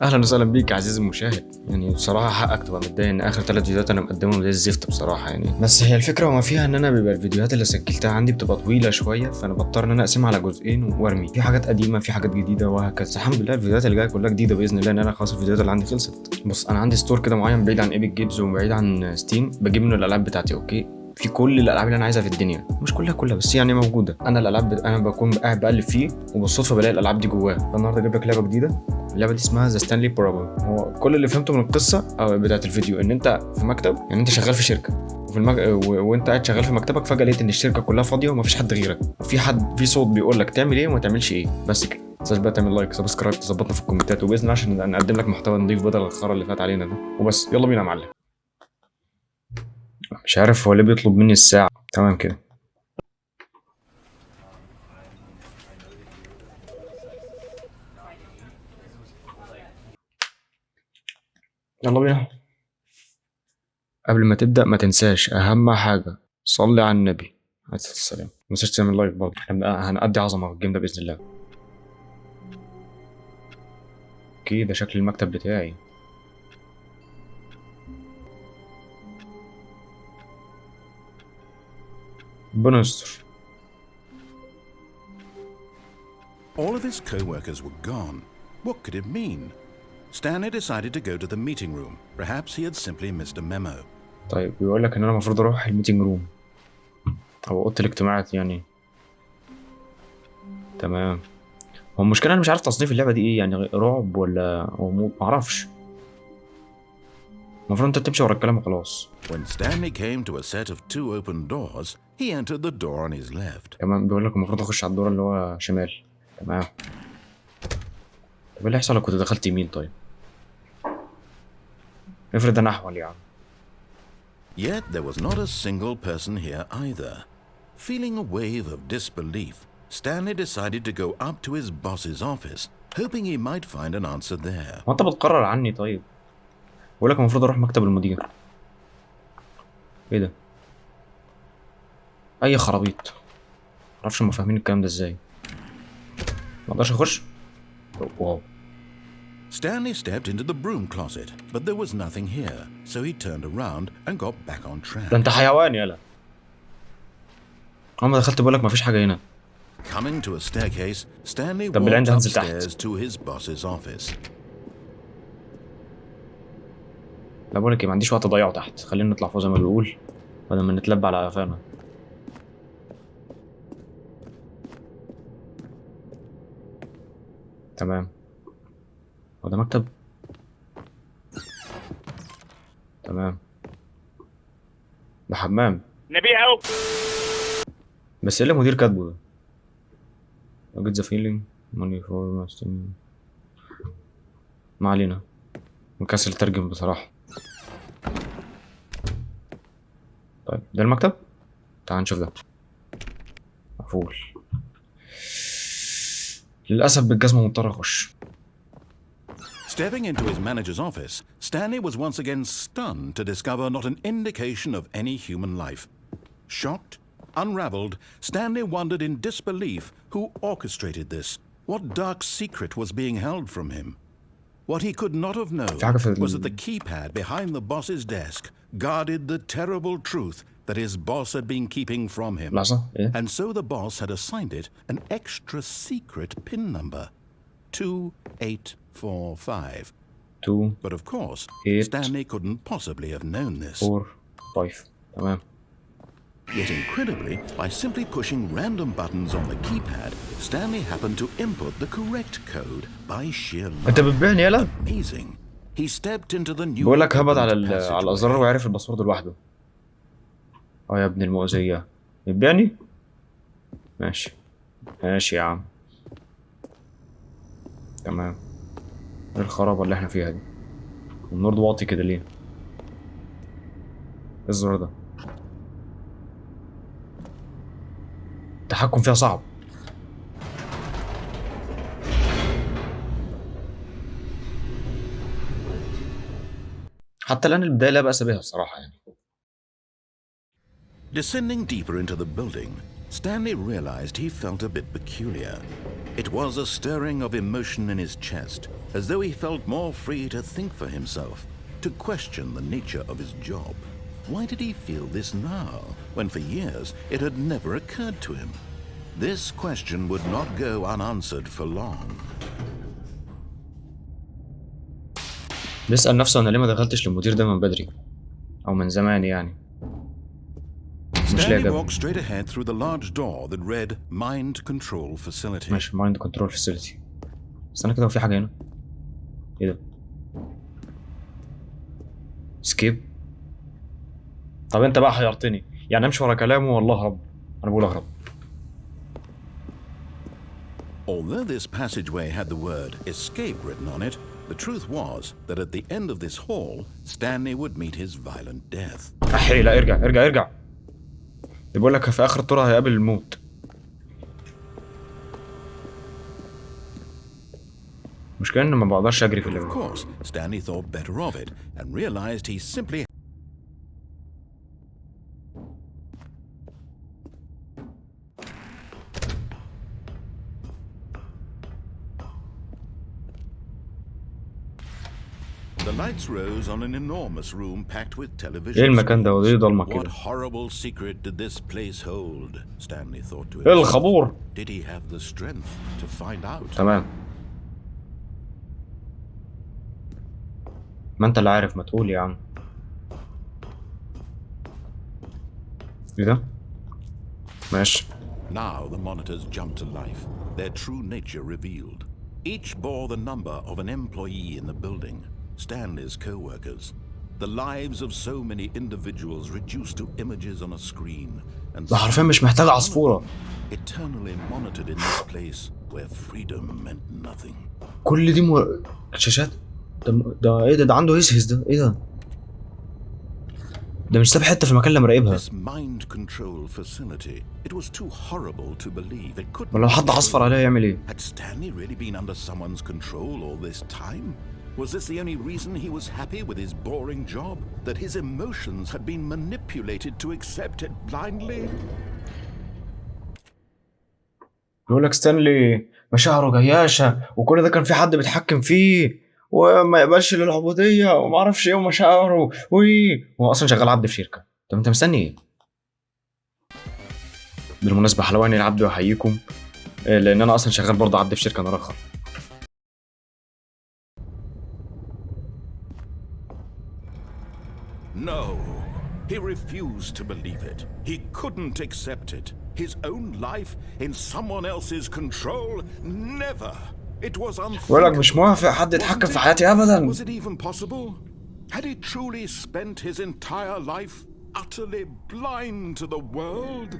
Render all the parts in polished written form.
اهلا وسهلا بيك يا عزيزي المشاهد. يعني بصراحه حقك تبقى متضايق ان اخر 3 فيديوهات انا مقدمهم زي الزفت بصراحه يعني. بس هي الفكره وما فيها ان انا بيبقى الفيديوهات اللي سجلتها عندي بتبقى طويله شويه، فانا بضطر ان انا اقسمها على جزئين وارمي في حاجات قديمه في حاجات جديده وهكذا. الحمد لله الفيديوهات اللي جايه كلها جديده باذن الله، ان انا خلاص الفيديوهات اللي عندي خلصت. بص انا عندي ستور كده معين بعيد عن ايبك جيمز وبعيد عن ستيم، بجيب منه الالعاب بتاعتي. اوكي، في كل الالعاب اللي انا عايزها في الدنيا، مش كلها بس يعني موجوده. انا الالعاب انا بكون قاعد بقلب فيه وبالصدفه بلاقي الالعاب دي جواه. فالنهارده جايب لك لعبه جديده. اللعبه دي اسمها ذا ستانلي بارابل. هو كل اللي فهمته من القصه او بتاعت الفيديو ان انت في مكتب، يعني انت شغال في شركه وانت قاعد شغال في مكتبك، فجاه لقيت ان الشركه كلها فاضيه ومفيش حد غيرك، وفي حد في صوت بيقول لك تعمل ايه وما تعملش ايه. بس كده. متنساش بقى تعمل لايك سبسكرايب تظبطنا في الكومنتات، وباذن الله عشان نقدم لك محتوى نضيف بدل الخرا اللي فات علينا ده. وبس يلا بينا يا معلم. مش عارف هو ليه بيطلب مني الساعه. تمام كده. يلا بينا. قبل ما تبدأ ما تنساش أهم حاجة، صلي على النبي عليه الصلاة والسلام. ما تنساش تعمل لايك برضه، احنا هنأدي عظمة في الجيم ده بإذن الله. اوكي، ده شكل المكتب بتاعي. ربنا يستر. All of his co-workers were gone. What could it mean? Stanley decided to go to the meeting room. Perhaps he had simply missed a memo. طيب بيقول لك إن أنا المفروض أروح الميتنج روم أو أوضة الاجتماعات يعني. تمام. هو المشكلة أنا مش عارف تصنيف اللعبة دي إيه، يعني رعب ولا غموض، معرفش. المفروض أنت تمشي ورا الكلام وخلاص. When Stanley came to a set of 2 open doors, he entered the door on his left. كمان بيقول لك المفروض أخش على الدور اللي هو شمال. تمام. طب إيه اللي هيحصل لو كنت دخلت يمين؟ طيب افرض أنا أحول يا عم. Yet there was not a single person here either. Feeling a wave of disbelief, Stanley decided to go up to his boss's office, hoping he might find an answer there. هو أنت بتقرر عني طيب؟ بقول لك المفروض أروح مكتب المدير. إيه ده؟ أي خرابيط. معرفش هما فاهمين الكلام ده إزاي. مقدرش أخش؟ واو. Stanley stepped into the broom closet, but there was nothing here, so he turned around and got back on track. ده أنت حيوان يالا. أول ما دخلت بقول لك مفيش حاجة هنا. Coming to a staircase, Stanley طب بالعين walked ده هنزل upstairs تحت. to his boss's office. لا بقول لك إيه، ما عنديش وقت أضيعه تحت، خلينا نطلع فوق زي ما بيقول بدل ما نتلبى على قفانا. تمام. هو ده مكتب؟ تمام. ده حمام. نبيعه. بس إيه اللي المدير كاتبه ده؟ I get the feeling money for ما علينا، مكسل ترجم بصراحة. طيب ده المكتب؟ تعال نشوف ده. مقفول. للأسف بالجزمة مضطر أخش. Stepping into his manager's office, Stanley was once again stunned to discover not an indication of any human life. Shocked, unraveled, Stanley wondered in disbelief who orchestrated this. What dark secret was being held from him? What he could not have known was that the keypad behind the boss's desk guarded the terrible truth that his boss had been keeping from him. لحظة إيه؟ And so the boss had assigned it an extra secret PIN number, 2845. 2 But of course, 8 Stanley couldn't possibly have known this. 4 5. تمام. Yet incredibly, by simply pushing random buttons on the keypad, Stanley happened to input the correct code by sheer أنت luck. بتبيعني يالا؟ Amazing. He stepped into the new بقول لك هبط opened على الأزرار passageway. وعرف الباسورد لوحده. يا ابن المؤذية. بتبيعني؟ ماشي. ماشي يا عم. تمام. ايه الخرابة اللي احنا فيها دي؟ النور ده واطي كده ليه؟ ايه الزرار ده؟ التحكم فيها صعب. حتى الآن البداية لا بأس بها الصراحة يعني. Descending deeper into the building, Stanley realized he felt a bit peculiar. It was a stirring of emotion in his chest, as though he felt more free to think for himself, to question the nature of his job. Why did he feel this now, when for years it had never occurred to him? This question would not go unanswered for long. بيسأل نفسه أنا ليه ما دخلتش للمدير ده من بدري أو من زمان يعني. مش لاقي Stanley إجابة. walked straight ahead through the large door that read Mind Control Facility. ماشي مايند كنترول فاسيلتي. استنى كده وفي حاجة هنا. إيه ده؟ سكيب. طب أنت بقى حيرتني، يعني أمشي ورا كلامه والله أهرب. أنا بقول أهرب. Although this passageway had the word escape written on it, the truth was that at the end of this hall, Stanley would meet his violent death. أحي لا ارجع ارجع ارجع. ده بيقول لك في آخر الطرق هيقابل الموت. مشكلة إن ما بقدرش أجري في Of الليفل. course, Stanley thought better of it and realized he simply The lights rose on an enormous room packed with television. إيه المكان ده وليه ضلمة What كده؟ horrible secret did this place hold? Stanley thought to إيه himself. الخبور؟ Did he have the strength to find out? تمام. ما أنت اللي عارف، ما تقول يا عم. إيه ده؟ ماشي. Now the monitors jumped to life, their true nature revealed. Each bore the number of an employee in the building, Stanley's co-workers. The lives of so many individuals reduced to images on a screen, and ده حرفيا مش محتاج عصفورة. eternally monitored in this place where freedom meant nothing. كل دي شاشات. ده ايه ده عنده هسهس ده ايه ده؟ ده مش ساب حتة في المكان اللي مراقبها. This mind control facility, it was too horrible to believe it could. ولو حد عصفر عليها يعمل ايه؟ Had Stanley really been under someone's control all this time? Was this the only reason he was happy with his boring job? That his emotions had been manipulated to accept it blindly? بيقول لك ستانلي مشاعره جياشة وكل ده كان في حد بيتحكم فيه وما يقبلش للعبودية وما اعرفش ايه ومشاعره هو اصلا شغال عبد في شركة. طب انت مستني ايه؟ بالمناسبة حلواني العبد وأحييكم لأن أنا أصلا شغال برضه عبد في شركة نار آخر. No, he refused to believe it. He couldn't accept it. His own life in someone else's control? Never. It was unthinkable. بقول لك مش موافق حد يتحكم في حياتي أبدا. Was it even possible? Had he truly spent his entire life utterly blind to the world?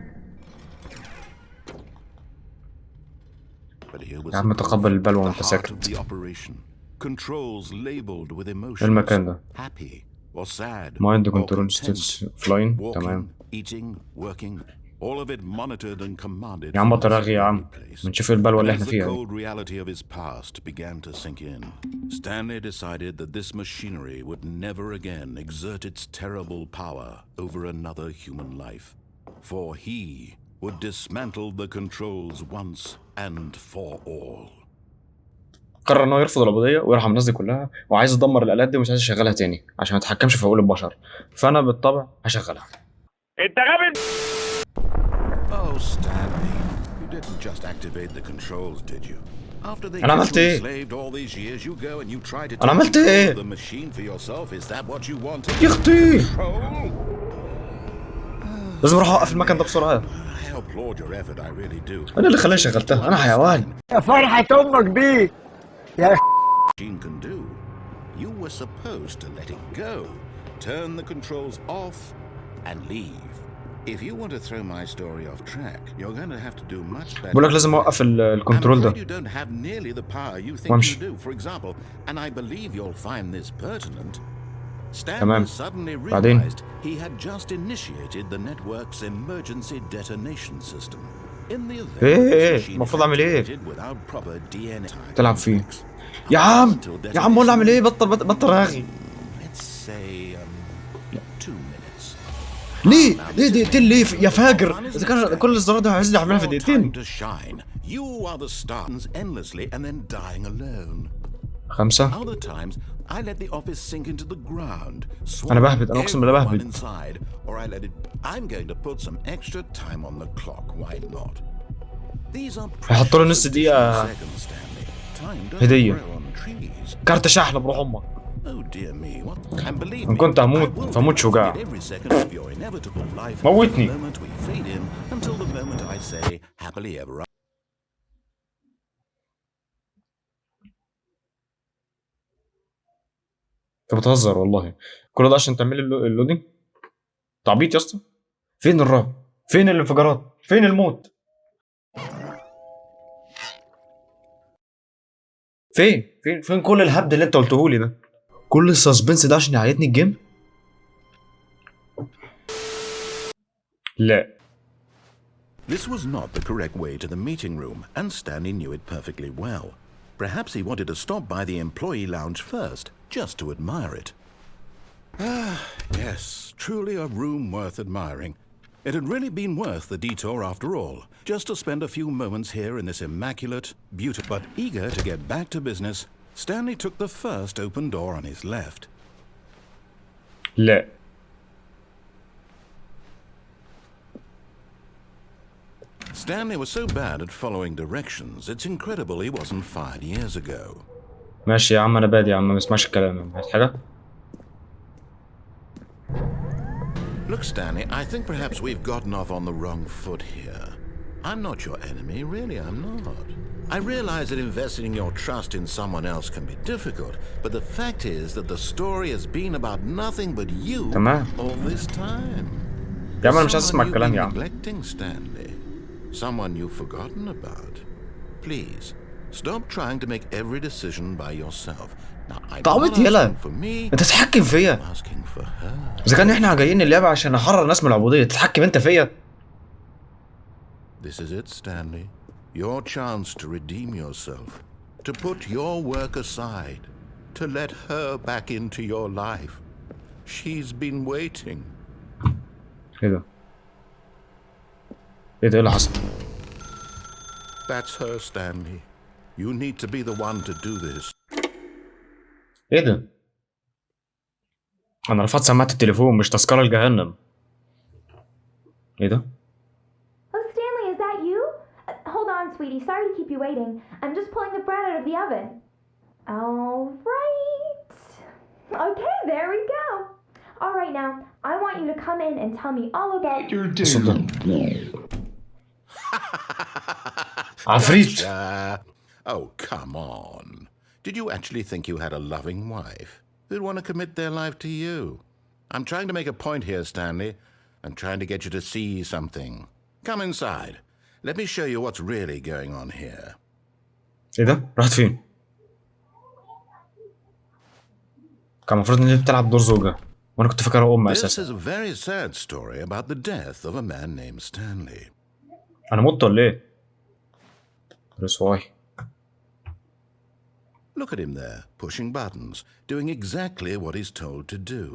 But here was يا عم تقبل البلوى وانت the heart ساكت. of the operation. Controls labeled with emotions. المكان ده Happy or sad. مايند or كنترول content. ستيتس فلاين. Walking, تمام eating, working, all of it monitored and commanded. يا عم from بطل this رغي يا عم، very place. ما نشوف البلوى اللي And احنا as the فيها. cold reality of his past began to sink in, Stanley decided that this machinery would never again exert its terrible power over another human life, for he would dismantle the controls once and for all. قرر انه يرفض العبوديه ويرحم الناس دي كلها وعايز يدمر الالات دي ومش عايز يشغلها تاني عشان ما يتحكمش في عقول البشر، فانا بالطبع هشغلها. انت غبي. Oh, Stanley, you didn't just activate the controls, did you? After they أنا عملت إيه؟ enslaved all these years, you go and you try to أنا عملت إيه؟ control the machine for yourself. Is that what you wanted? يا اختي Control? لازم اروح اوقف المكان ده بسرعه. I applaud your effort, I really do. انا اللي خلاني شغلتها، انا حيوان. يا فرحة امك بيه يا Machine can do. You were supposed to let it go, turn the controls off, and leave. If you want to throw my story off track, you're going to have to do much better. بقول لك لازم اوقف الكنترول ده. I'm afraid you don't have nearly the power you think وامشي. you do. For example, and I believe you'll find this pertinent. Stanley تمام. suddenly بعدين. realized he had just initiated the network's emergency detonation system. In the event إيه؟ this machine المفروض أعمل إيه؟ activated without proper DNA تلعب فيه. يا عم قول اعمل ايه؟ بطل رغي. Let's say 2 minutes. ليه دقيقتين ليه يا فاجر؟ اذا كان كل الزرار ده عايز يعملها في دقيقتين. 5. انا بهبد، انا اقسم بالله بهبد. هيحطوا له نص دقيقة هدية، كارت شحن بروح امك. ان كنت هموت فموت شجاع. موتني. انت بتهزر والله؟ كل ده عشان تعمل لي اللودينج؟ تعبيط يا اسطى. فين الرعب؟ فين الانفجارات؟ فين الموت؟ فين كل الهبد اللي انت قلته لي ده؟ كل السسبنس ده عشان يعيطني الجيم؟ لا. This was not the correct way to the meeting room, and Stanley knew it perfectly well. Perhaps he wanted to stop by the employee lounge first, just to admire it. Ah, yes, truly a room worth admiring. It had really been worth the detour after all, just to spend a few moments here in this immaculate, beautiful... But eager to get back to business, Stanley took the first open door on his left. لا. Stanley was so bad at following directions, it's incredible he wasn't fired years ago. ماشي يا عم، انا بادي يا عم، ما اسمعش الكلام يا عم. عايز حاجة؟ Look, Stanley, I think perhaps we've gotten off on the wrong foot here. I'm not your enemy, really, I'm not. I realize that investing your trust in someone else can be difficult, but the fact is that the story has been about nothing but you all this time. يا عم انا مش عايز اسمع الكلام يا عم. Neglecting Stanley, someone you've forgotten about. Please, stop trying to make every decision by yourself. تعبط يلا، انت تتحكم فيا. اذا كان احنا جايين اللعبة عشان نحرر الناس من العبودية، تتحكم انت فيا. This is it, Stanley. Your chance to redeem yourself, to put your work aside, to let her back into your life. She's been waiting. ايه ده؟ ايه اللي حصل؟ That's her, Stanley. You need to be the one to do this. ايه ده؟ انا رفعت سماعة التليفون مش تذكرة لجهنم. ايه ده؟ Oh, Stanley, is that you? Hold on, sweetie. Sorry to keep you waiting. I'm just pulling the bread out of the oven. All right. Okay, there we go. All right, now, I want you to come in and tell me all about your day. عفريت. Oh, come on. Did you actually think you had a loving wife who'd want to commit their life to you? I'm trying to make a point here, Stanley. I'm trying to get you to see something. Come inside. Let me show you what's really going on here. ايه ده؟ راحت فين؟ كان المفروض ان هي بتلعب دور زوجة، وانا كنت فاكرها ام اساسا. This is a very sad story about the death of a man named Stanley. انا مت ولا ايه؟ That's why. Look at him there, pushing buttons, doing exactly what he's told to do.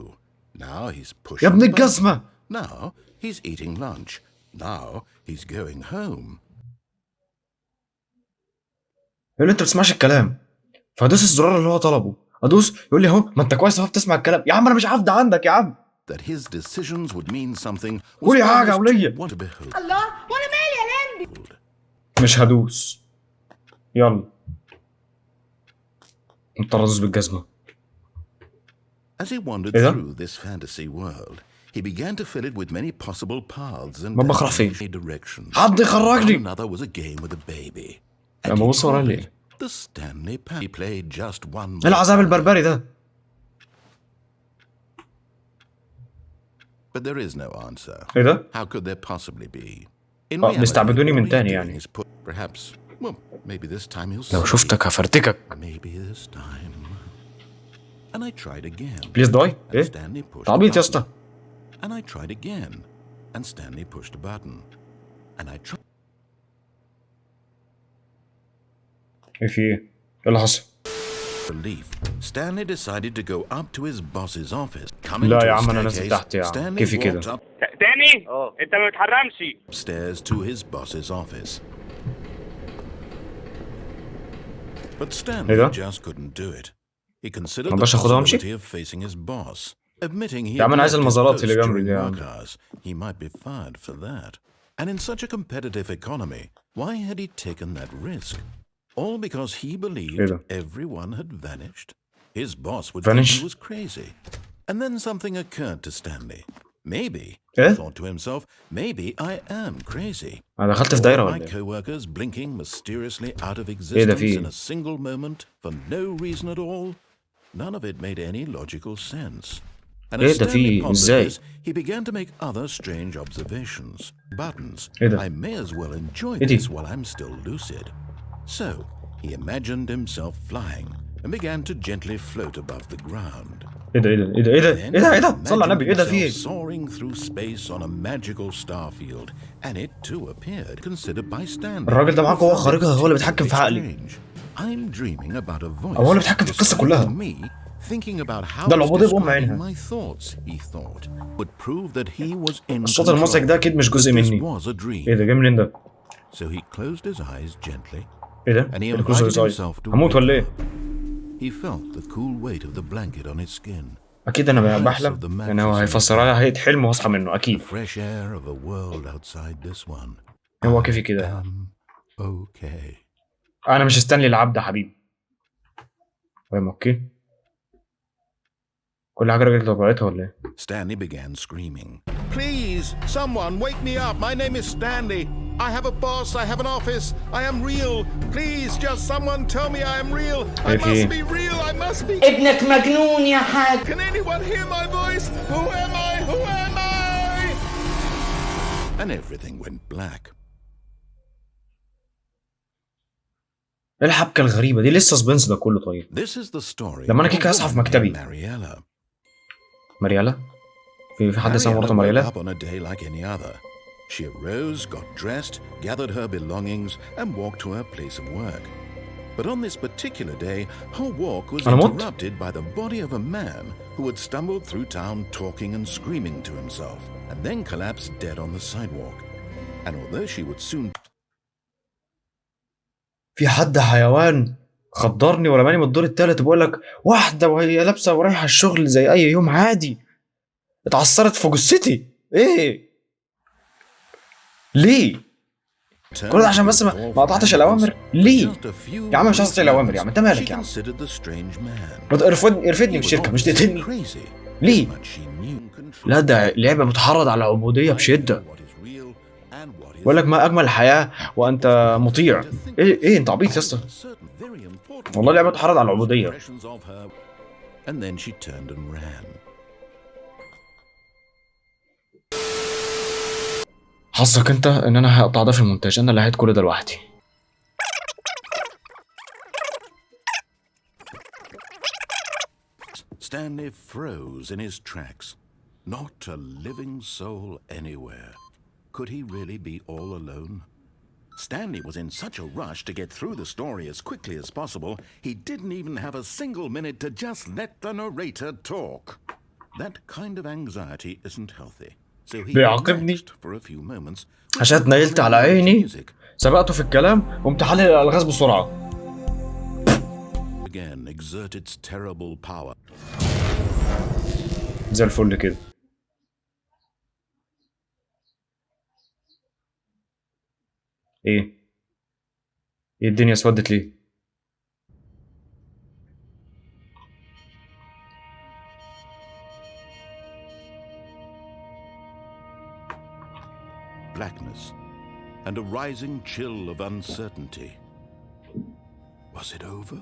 Now he's pushing يا ابن buttons. الجزمة. Now he's eating lunch. Now he's going home. يقول لي انت بتسمعش الكلام، فهدوس الزرار اللي هو طلبه، ادوس يقول لي اهو ما انت كويس اهو بتسمع الكلام. يا عم انا مش عارف ده عندك يا عم. That his decisions would mean something. قولي حاجة يا ولية. الله وانا مالي يا لمبي. مش هدوس. يلا. مضطر ادوس بالجزمة. As he wandered through this fantasy world, he began to fill it with many possible paths and directions. حد يخرجني. Another was a game with a baby. لما ببص ورا ليه؟ The Stanley He played just one. العذاب البربري ده. But there is no answer. ايه ده؟ How could there possibly be? بيستعبدوني من تاني يعني. Perhaps, well, maybe this time he'll لو شفتك هفرتكك. Maybe this time. And I tried again. بليز داي. ايه؟ تعبيط يا اسطى. And I tried again. And Stanley pushed a button. And I tried. ايه في ايه؟ ايه اللي حصل؟ Relief. Stanley decided to go up to his boss's office. لا يا عم انا نازل تحت يا عم. كيفي كده؟ تاني؟ انت ما بتحرمش. Upstairs to his boss's office. But Stanley just couldn't do it. He considered the possibility of facing his boss, admitting he had left his post during work hours. He might be fired for that. And in such a competitive economy, why had he taken that risk? All because he believed everyone had vanished. His boss would think he was crazy. And then something occurred to Stanley. Maybe, he thought to himself, maybe I am crazy. All my co-workers blinking mysteriously out of existence in a single moment for no reason at all. None of it made any logical sense. And as Stanley pondered this, he began to make other strange observations. Buttons. I may as well enjoy this while I'm still lucid. So, he imagined himself flying and began to gently float above the ground. صلى على النبي. ده فيه soaring through space on a magical star field, and it too appeared considered by Stanley. الراجل ده معاه قوة خارقة، هو اللي بيتحكم في عقلي. I'm dreaming about a voice. هو اللي بيتحكم في القصة كلها. Thinking about how my thoughts, he thought, would prove that he was in الصوت المزعج ده أكيد مش جزء مني. إيه ده جاي منين ده؟ So he closed his eyes gently. إيه ده؟ And he invited himself to هموت ولا إيه؟ He felt the cool weight of the blanket on his skin. أكيد أنا بحلم، يعني هو هيفسرها لي هيئة حلم وهصحى منه أكيد. Fresh air of a world outside this one. هو كيفي كده؟ Okay. أنا مش ستانلي العبد يا حبيبي. فاهم أوكي؟ كل حاجة راجل طبيعتها ولا إيه؟ Stanley began screaming. Please, someone wake me up. My name is Stanley. I have a boss. I have an office. I am real. Please, just someone tell me I am real. I must be real. I must be. ابنك مجنون يا حاج. Can anyone hear my voice? Who am I? Who am I? And everything went black. إيه الحبكة الغريبة دي؟ ليه السسبنس ده كله طيب؟ This is the story. لما أنا كيكة أصحى في مكتبي. مريالا؟ في حد اسمه مرته مريالا؟ She arose, got dressed, gathered her belongings, and walked to her place of work. But on this particular day, her walk was interrupted by the body of a man who had stumbled through town talking and screaming to himself, and then collapsed dead on the sidewalk. And although she would soon... في حد حيوان خضرني ورماني من الدور التالت، بقول لك واحدة وهي لابسة ورايحة الشغل زي أي يوم عادي اتعثرت في جثتي. إيه؟ ليه؟ كل ده عشان بس ما قطعتش الأوامر؟ ليه؟ يا عم مش قصدي الأوامر يا عم، أنت مالك يا عم؟ ارفدني من الشركة مش تقتلني. ليه؟ لا ده لعبة متحرض على العبودية بشدة. بقول لك ما أجمل الحياة وأنت مطيع. إيه أنت عبيط يا اسطى؟ والله لعبة متحرض على العبودية. حظك انت ان انا هقطع ده في المونتاج، انا اللي هعيد كل ده لوحدي. Stanley froze in his tracks. Not a living soul anywhere. Could he really be all alone? Stanley was in such a rush to get through the story as quickly as possible, he didn't even have a single minute to just let the narrator talk. That kind of anxiety isn't healthy. بيعاقبني عشان اتنيلت على عيني، سبقته في الكلام وقمت حلل الألغاز بسرعة. زي الفل كده. ايه الدنيا اسودت ليه؟ Blackness and a rising chill of uncertainty. Was it over?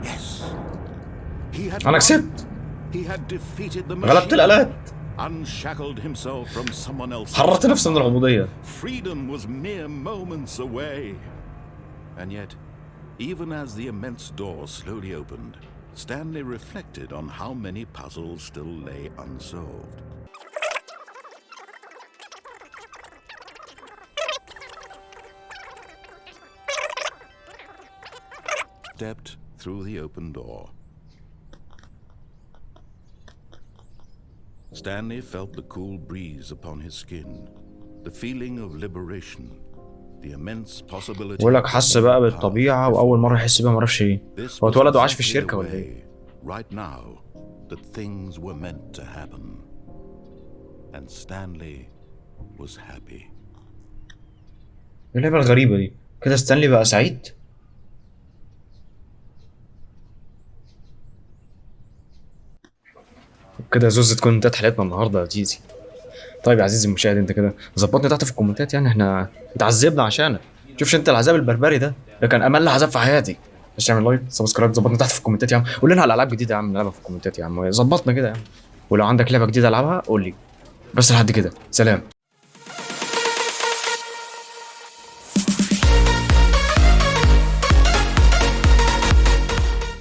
Yes. أنا كسبت. غلبت الآلات. Unshackled himself from someone else. حررت نفسي من العبودية. Freedom was mere moments away. And yet, even as the immense door slowly opened, Stanley reflected on how many puzzles still lay unsolved. Stepped through the open door. Stanley felt the cool breeze upon his skin, the feeling of liberation, the immense possibility. بقول لك حس بقى بالطبيعة وأول مرة يحس بيها معرفش إيه. This هو was اتولد وعاش في exactly الشركة the ولا إيه؟ way, right now, that things were meant to happen. And Stanley was happy. إيه اللعبة الغريبة دي؟ كده ستانلي بقى سعيد؟ وبكده زوز تكون انتهت حلقتنا النهارده يا زيزي. طيب يا عزيزي المشاهد انت كده ظبطني تحت في الكومنتات، يعني احنا اتعذبنا عشانك. شوفش انت العذاب البربري ده كان امل عذاب في حياتي. مش تعمل لايك سبسكرايب، ظبطنا تحت في الكومنتات يا عم، قول لنا على العاب جديده يا عم نلعبها في الكومنتات يا عم، ظبطنا كده يا عم. ولو عندك لعبه جديده العبها قول لي. بس لحد كده سلام.